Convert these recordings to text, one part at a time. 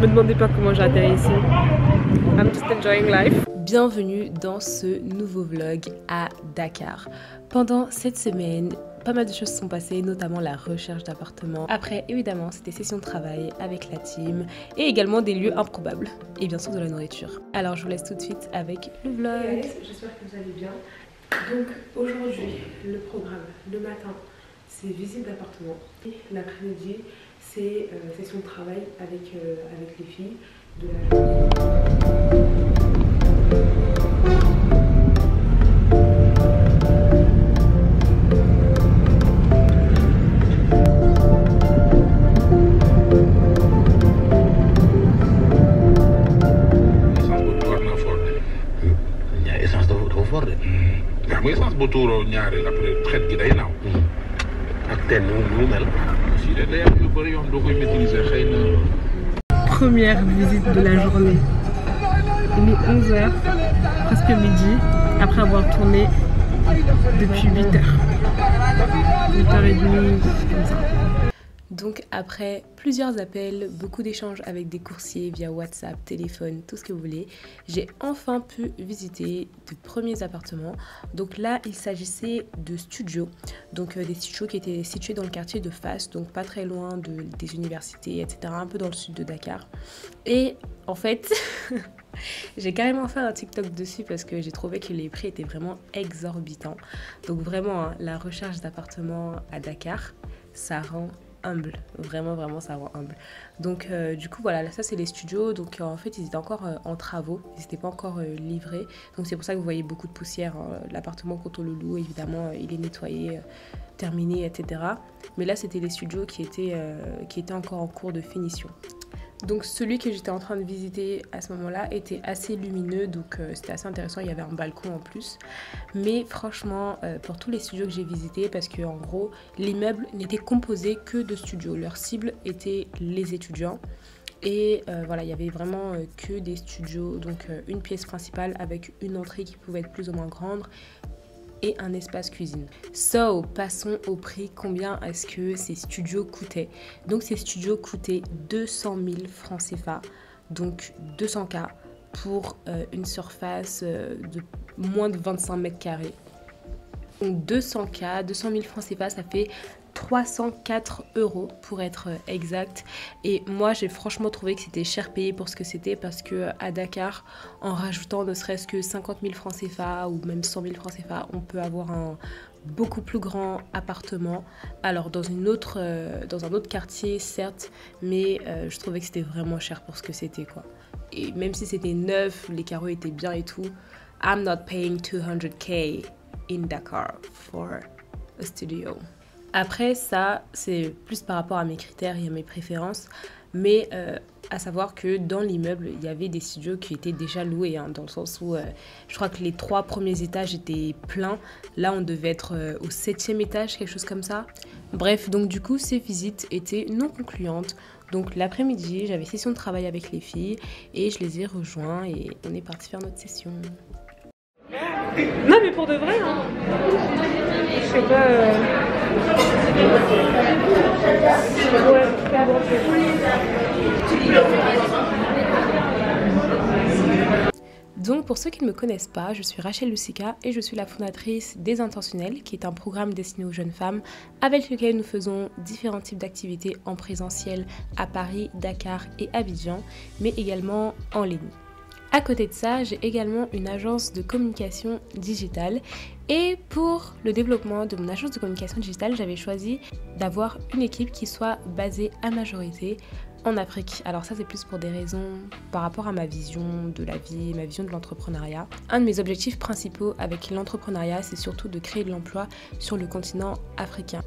Me demandez pas comment j'ai atterri ici. I'm just enjoying life. Bienvenue dans ce nouveau vlog à Dakar. Pendant cette semaine, pas mal de choses sont passées, notamment la recherche d'appartements. Après, évidemment, c'était session de travail avec la team et également des lieux improbables. Et bien sûr de la nourriture. Alors je vous laisse tout de suite avec le vlog. Hey guys, j'espère que vous allez bien. Donc aujourd'hui, le programme, le matin, c'est visite d'appartement. L'après-midi, c'est session de travail avec les filles de la journée. Boturo ñaari après xet gi day naaw ak ten mu mel si day am yu bari yoon do koy maîtriser xeyna. Première visite de la journée. Il est 11h, presque midi, après avoir tourné depuis 8h. 8h30, comme ça. Donc après plusieurs appels, beaucoup d'échanges avec des coursiers via WhatsApp, téléphone, tout ce que vous voulez, j'ai enfin pu visiter de premiers appartements. Donc là, il s'agissait de studios, donc des studios qui étaient situés dans le quartier de Fass, donc pas très loin des universités, etc., un peu dans le sud de Dakar. Et en fait, j'ai carrément fait un TikTok dessus parce que j'ai trouvé que les prix étaient vraiment exorbitants. Donc vraiment, hein, la recherche d'appartements à Dakar, ça rend humble, vraiment ça rend humble. Donc du coup voilà, ça c'est les studios. Donc en fait ils étaient encore en travaux, ils n'étaient pas encore livrés, donc c'est pour ça que vous voyez beaucoup de poussière, hein. L'appartement quand on le loue évidemment il est nettoyé, terminé, etc. Mais là c'était les studios qui étaient encore en cours de finition. Donc celui que j'étais en train de visiter à ce moment-là était assez lumineux, donc c'était assez intéressant, il y avait un balcon en plus. Mais franchement, pour tous les studios que j'ai visités, parce que en gros, l'immeuble n'était composé que de studios. Leur cible était les étudiants. Et voilà, il y avait vraiment que des studios, donc une pièce principale avec une entrée qui pouvait être plus ou moins grande et un espace cuisine. So, passons au prix. Combien est-ce que ces studios coûtaient? Donc ces studios coûtaient 200 000 francs CFA, donc 200K pour une surface de moins de 25 mètres carrés. Donc 200K, 200 000 francs CFA, ça fait 304 € pour être exact. Et moi j'ai franchement trouvé que c'était cher payé pour ce que c'était, parce que à Dakar, en rajoutant ne serait-ce que 50 000 francs CFA ou même 100 000 francs CFA, on peut avoir un beaucoup plus grand appartement. Alors dans un autre quartier certes, mais je trouvais que c'était vraiment cher pour ce que c'était quoi. Et même si c'était neuf, les carreaux étaient bien et tout, I'm not paying 200K in Dakar for a studio. Après ça, c'est plus par rapport à mes critères et à mes préférences, mais à savoir que dans l'immeuble, il y avait des studios qui étaient déjà loués, hein, dans le sens où je crois que les 3 premiers étages étaient pleins. Là, on devait être au 7e étage, quelque chose comme ça. Bref, donc du coup, ces visites étaient non concluantes. Donc l'après-midi, j'avais session de travail avec les filles et je les ai rejoints et on est parti faire notre session. Non mais pour de vrai, hein. Je sais pas... Donc pour ceux qui ne me connaissent pas, je suis Rachel Lucika et je suis la fondatrice des Intentionnels, qui est un programme destiné aux jeunes femmes avec lequel nous faisons différents types d'activités en présentiel à Paris, Dakar et Abidjan, mais également en ligne. À côté de ça, j'ai également une agence de communication digitale. Et pour le développement de mon agence de communication digitale, j'avais choisi d'avoir une équipe qui soit basée à majorité en Afrique. Alors ça, c'est plus pour des raisons par rapport à ma vision de la vie, ma vision de l'entrepreneuriat. Un de mes objectifs principaux avec l'entrepreneuriat, c'est surtout de créer de l'emploi sur le continent africain.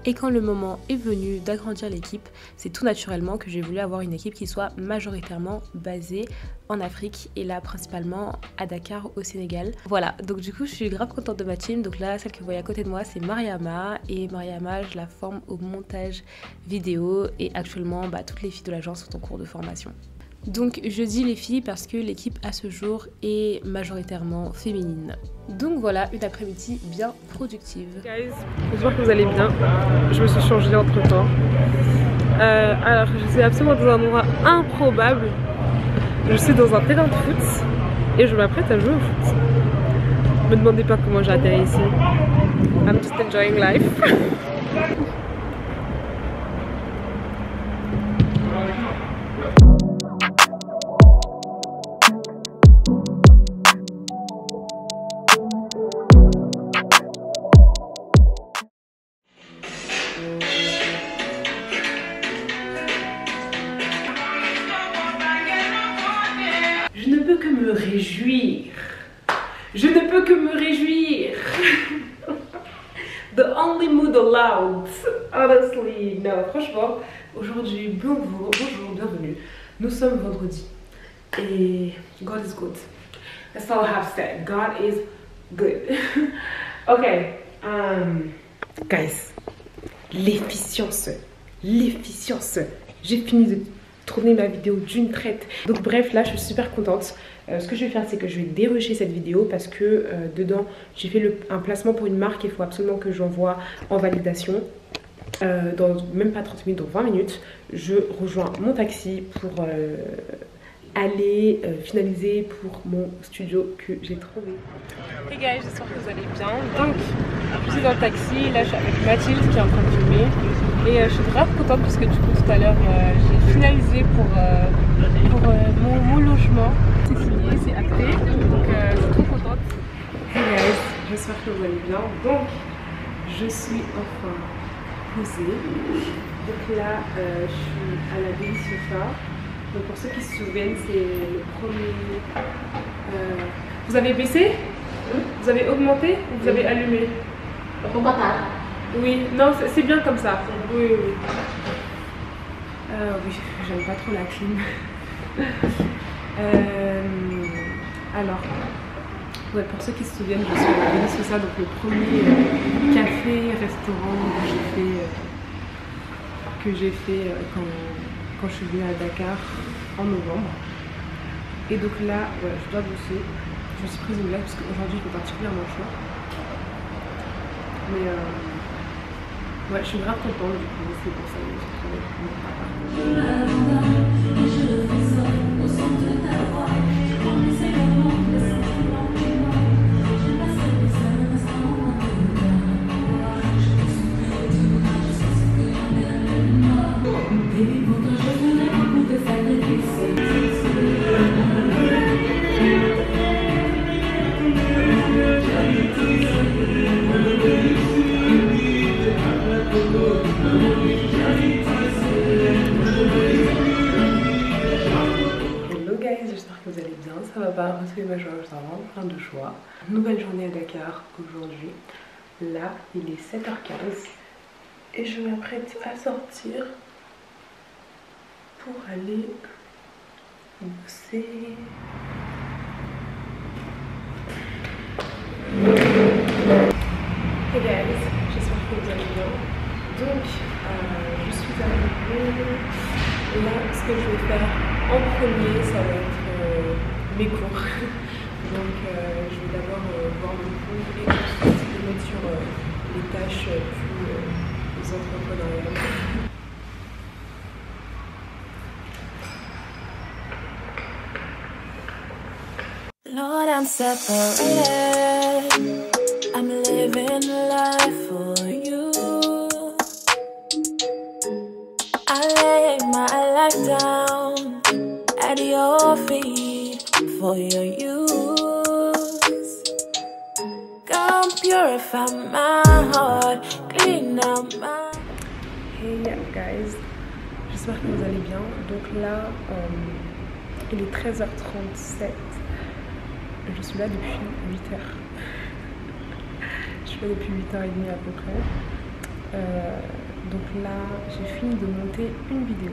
Et quand le moment est venu d'agrandir l'équipe, c'est tout naturellement que j'ai voulu avoir une équipe qui soit majoritairement basée en Afrique et là principalement à Dakar au Sénégal. Voilà, donc du coup je suis grave contente de ma team. Donc là, celle que vous voyez à côté de moi, c'est Mariama, et Mariama, je la forme au montage vidéo et actuellement toutes les filles de l'agence sont en cours de formation. Donc je dis les filles parce que l'équipe à ce jour est majoritairement féminine. Donc voilà, une après-midi bien productive. Guys, j'espère que vous allez bien. Je me suis changée entre temps. Alors, je suis absolument dans un endroit improbable. Je suis dans un terrain de foot et je m'apprête à jouer au foot. Ne me demandez pas comment j'ai atterri ici. I'm just enjoying life. Je ne peux que me réjouir. Je ne peux que me réjouir. The only mood allowed. Honestly, no. Franchement, aujourd'hui, bonjour, bienvenue. Nous sommes vendredi. Et God is good. That's all I have to say. God is good. Ok. Guys, l'efficience. L'efficience. J'ai fini de tourner ma vidéo d'une traite. Donc bref, là je suis super contente. Ce que je vais faire, c'est que je vais dérucher cette vidéo parce que dedans j'ai fait un placement pour une marque. Il faut absolument que j'envoie en validation dans même pas 30 minutes, dans 20 minutes. Je rejoins mon taxi pour aller finaliser pour mon studio que j'ai trouvé. Hey guys, j'espère que vous allez bien. Donc je suis dans le taxi, là je suis avec Mathilde qui est en train de filmer. Et je suis grave contente parce que du coup tout à l'heure j'ai finalisé pour mon logement. C'est signé, c'est acté, donc je suis trop contente. Hey guys, j'espère que vous allez bien. Donc je suis enfin posée. Donc là je suis à la Daily Sofa. Donc pour ceux qui se souviennent, c'est le premier... Vous avez baissé? Vous avez augmenté ou vous avez allumé? Oui, non, c'est bien comme ça. Oui, oui. Oui, j'aime pas trop la clim. Alors, ouais, pour ceux qui se souviennent, je suis à la Daily Sofa, donc le premier café, restaurant que j'ai fait quand je suis venue à Dakar en novembre. Et donc là, ouais, je dois bosser. Je me suis prise une blague parce qu'aujourd'hui il fait particulièrement chaud. Mais ouais, je suis grave contente du coup, c'est pour ça que je travaille avec mon papa. Ça va pas, retrouver ma joie, j'ai vraiment plein de choix. Nouvelle journée à Dakar aujourd'hui. Là, il est 7h15 et je m'apprête à sortir pour aller bosser. Hey guys, j'espère que vous allez bien. Donc, je suis arrivée. Là, ce que je vais faire en premier, ça va être mes cours. Donc je vais d'abord voir mes cours et ensuite me mettre sur les tâches plus entrepreneuriales. Lord, I'm separated. I'm living life for you. I lay my life down at your feet for your use. Come purify my heart, clean out my... Hey guys, j'espère que vous allez bien. Donc là, il est 13h37. Je suis là depuis 8h. Je suis là depuis 8h30 à peu près. Donc là, j'ai fini de monter une vidéo.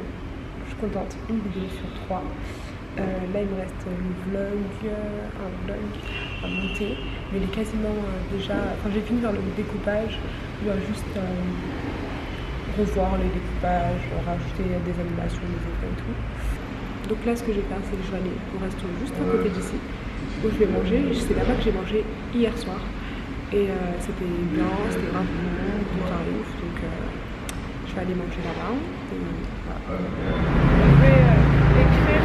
Je suis contente, une vidéo sur 3. Là, il me reste un vlog à monter. Mais il est quasiment déjà... Enfin, j'ai fini dans le découpage. Je dois juste revoir les découpages, rajouter des animations, des effets et tout. Donc là, ce que je vais faire, c'est que je vais aller au resto juste à côté d'ici, où je vais manger. C'est là-bas que j'ai mangé hier soir. Et c'était bien, c'était vraiment bon tarif. Donc je suis allée manger là-bas. Voilà. Je vais écrire.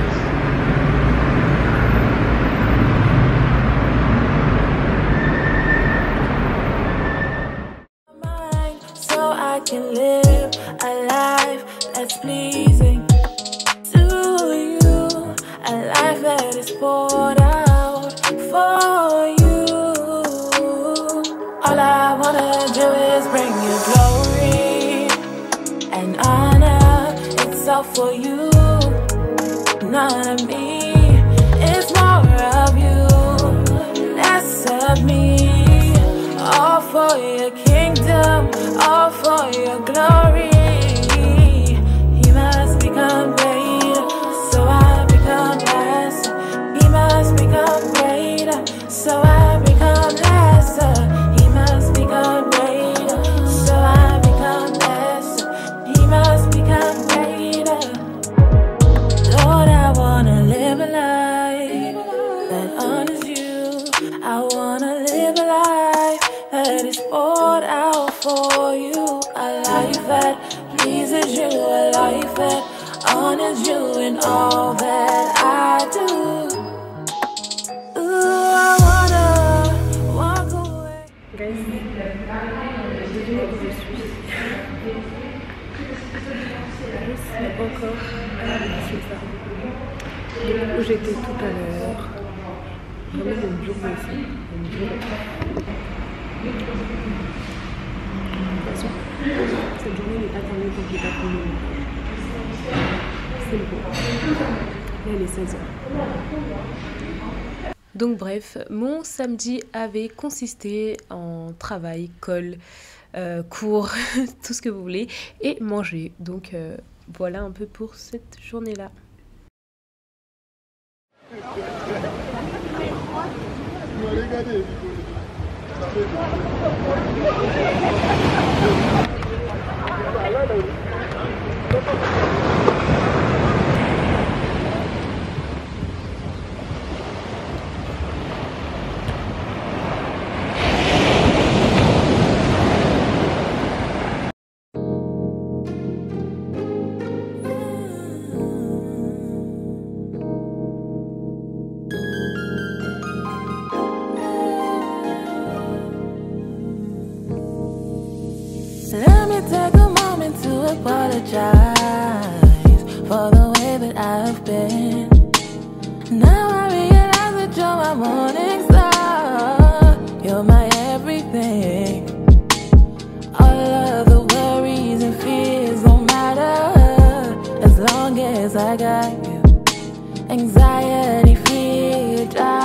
So I can live a life that's pleasing to you, a life that is poured out for you. All I wanna do is bring you glory and honor. It's all for you, none of me. It's more of you, less of me. All for your kingdom, all for your glory. He must become greater, so I become lesser. He must become greater, so I become lesser. He must become greater, so I become lesser. He must become greater. Lord, I wanna live a life that honors you. I wanna live a life that is poured out for you. A life that pleases you, a life that honors you in all that I do. Ooh, I wanna walk away. Guys, devinez où je suis. Je suis encore à la César. Donc où j'étais tout à l'heure. Vraiment une journée ici. Une journée. De toute façon, cette journée n'est pas terminée tant que je n'ai pas terminé. C'est le bon. Là, il est 16h. Donc bref, mon samedi avait consisté en travail, colle, cours, tout ce que vous voulez, et manger. Donc voilà un peu pour cette journée-là. Let me take a moment to apologize for the way that I've been. Now I realize that you're my morning star. You're my everything. All of the worries and fears don't matter as long as I got you. Anxiety, fear, doubt.